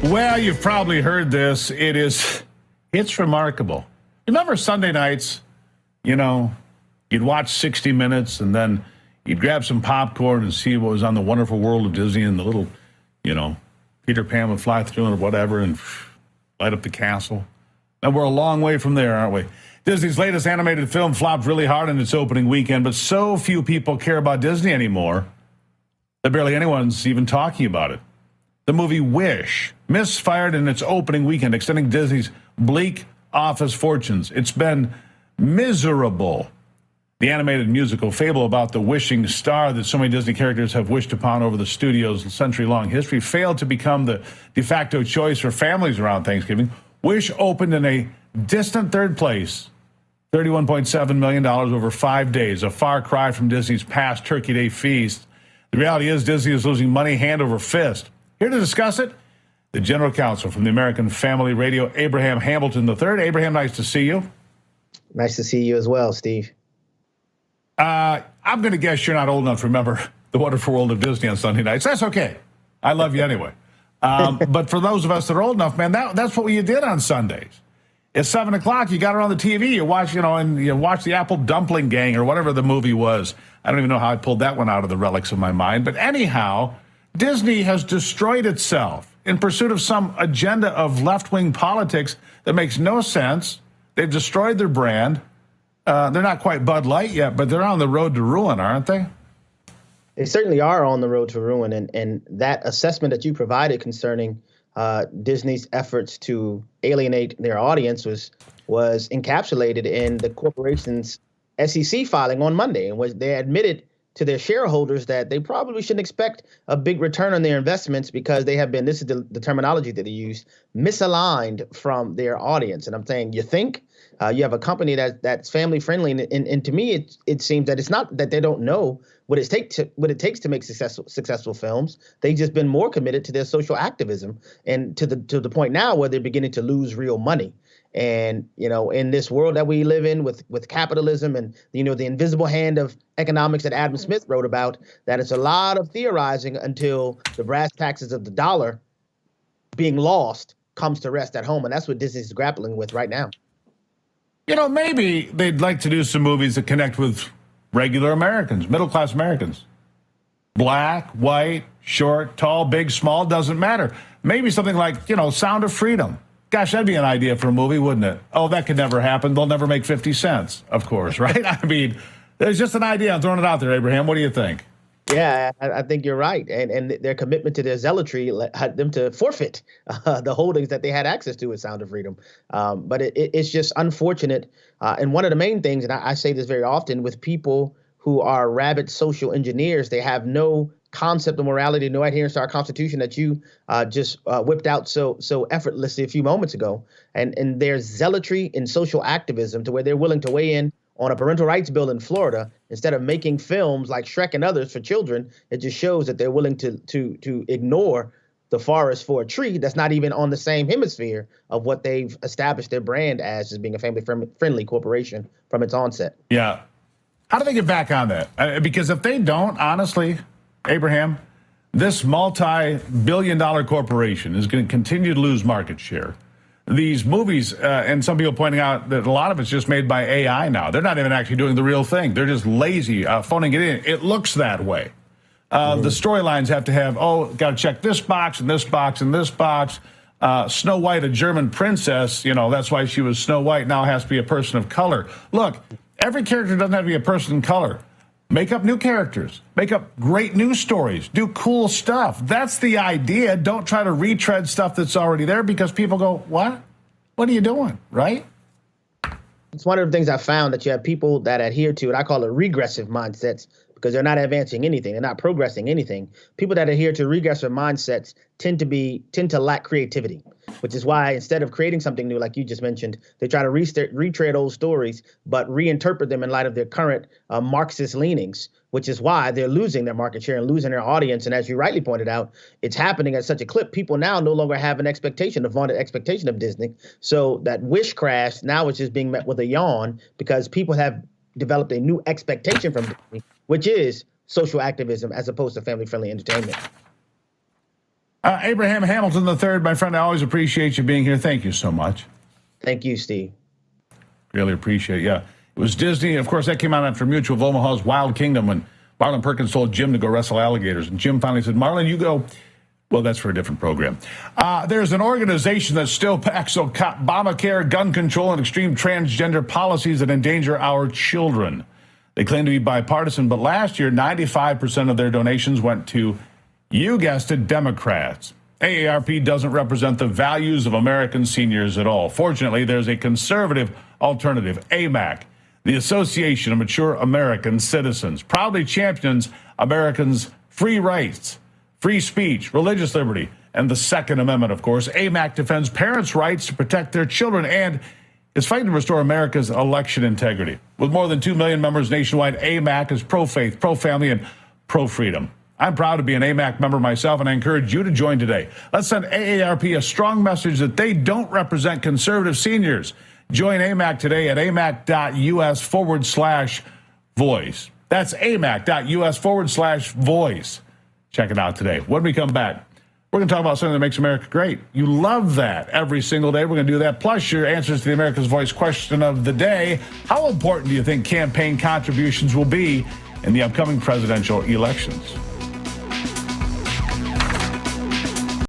Well, you've probably heard this. It's remarkable. Remember Sunday nights, you'd watch 60 Minutes and then you'd grab some popcorn and see what was on the Wonderful World of Disney and the little, Peter Pan would fly through it or whatever and light up the castle. And we're a long way from there, aren't we? Disney's latest animated film flopped really hard in its opening weekend, but so few people care about Disney anymore that barely anyone's even talking about it. The movie Wish misfired in its opening weekend, extending Disney's bleak office fortunes. It's been miserable. The animated musical fable about the wishing star that so many Disney characters have wished upon over the studio's century-long history failed to become the de facto choice for families around Thanksgiving. Wish opened in a distant third place, $31.7 million over 5 days, a far cry from Disney's past Turkey Day feast. The reality is Disney is losing money hand over fist. Here to discuss it, the general counsel from the American Family Radio, Abraham Hamilton III. Abraham, nice to see you. Nice to see you as well, Steve. I'm going to guess you're not old enough to remember The Wonderful World of Disney on Sunday nights. That's okay. I love you anyway. But for those of us that are old enough, man, that's what you did on Sundays. At 7 o'clock, you got it on the TV. You watch, and you watch the Apple Dumpling Gang or whatever the movie was. I don't even know how I pulled that one out of the relics of my mind. But anyhow, Disney has destroyed itself in pursuit of some agenda of left-wing politics that makes no sense. They've destroyed their brand. They're not quite Bud Light yet, but they're on the road to ruin, aren't they? They certainly are on the road to ruin. And that assessment that you provided concerning Disney's efforts to alienate their audience was encapsulated in the corporation's SEC filing on Monday, in which they admitted to their shareholders that they probably shouldn't expect a big return on their investments because they have been, this is the terminology that they use, misaligned from their audience. And I'm saying, you think you have a company that's family friendly, and to me, it seems that it's not that they don't know what it takes to make successful films. They've just been more committed to their social activism, and to the point now where they're beginning to lose real money. And, in this world that we live in with capitalism and, the invisible hand of economics that Adam Smith wrote about, that it's a lot of theorizing until the brass taxes of the dollar being lost comes to rest at home. And that's what Disney's grappling with right now. Maybe they'd like to do some movies that connect with regular Americans, middle-class Americans. Black, white, short, tall, big, small, doesn't matter. Maybe something like, Sound of Freedom. Gosh, that'd be an idea for a movie, wouldn't it? Oh, that could never happen. They'll never make 50 cents, of course, right? I mean, there's just an idea. I'm throwing it out there, Abraham. What do you think? Yeah, I think you're right. And their commitment to their zealotry led them to forfeit the holdings that they had access to at Sound of Freedom. But it's just unfortunate. And one of the main things, and I say this very often, with people who are rabid social engineers, they have no concept of morality, no adherence to our Constitution that you just whipped out so effortlessly a few moments ago. And their zealotry in social activism, to where they're willing to weigh in on a parental rights bill in Florida instead of making films like Shrek and others for children. It just shows that they're willing to ignore the forest for a tree that's not even on the same hemisphere of what they've established their brand as being a family-friendly corporation from its onset. Yeah. How do they get back on that? Because if they don't, honestly, Abraham, this multi-billion-dollar corporation is going to continue to lose market share. These movies, and some people pointing out that a lot of it's just made by AI now. They're not even actually doing the real thing. They're just lazy, phoning it in. It looks that way. The storylines have to have, got to check this box and this box and this box. Snow White, a German princess, that's why she was Snow White, now has to be a person of color. Look, every character doesn't have to be a person of color. Make up new characters. Make up great news stories. Do cool stuff. That's the idea. Don't try to retread stuff that's already there, because people go, what? What are you doing, right? It's one of the things I found, that you have people that adhere to, and I call it regressive mindsets, because they're not advancing anything. They're not progressing anything. People that adhere to regressive mindsets tend to lack creativity, which is why instead of creating something new, like you just mentioned, they try to retread old stories, but reinterpret them in light of their current Marxist leanings, which is why they're losing their market share and losing their audience. And as you rightly pointed out, it's happening at such a clip. People now no longer have a vaunted expectation of Disney. So that Wish crash now is just being met with a yawn, because people have developed a new expectation from Disney, which is social activism as opposed to family-friendly entertainment. Abraham Hamilton III, my friend, I always appreciate you being here. Thank you so much. Thank you, Steve. Really appreciate it. Yeah. It was Disney. Of course, that came out after Mutual of Omaha's Wild Kingdom when Marlon Perkins told Jim to go wrestle alligators. And Jim finally said, Marlon, you go. Well, that's for a different program. There's an organization that still backs Obamacare, gun control, and extreme transgender policies that endanger our children. They claim to be bipartisan, but last year, 95% of their donations went to, you guessed it, Democrats. AARP doesn't represent the values of American seniors at all. Fortunately, there's a conservative alternative, AMAC, the Association of Mature American Citizens, proudly champions Americans' free rights, free speech, religious liberty, and the Second Amendment, of course. AMAC defends parents' rights to protect their children and is fighting to restore America's election integrity. With more than 2 million members nationwide, AMAC is pro-faith, pro-family, and pro-freedom. I'm proud to be an AMAC member myself, and I encourage you to join today. Let's send AARP a strong message that they don't represent conservative seniors. Join AMAC today at amac.us/voice. That's amac.us/voice. Check it out today. When we come back, we're going to talk about something that makes America great. You love that every single day. We're going to do that. Plus, your answers to the America's Voice question of the day. How important do you think campaign contributions will be in the upcoming presidential elections?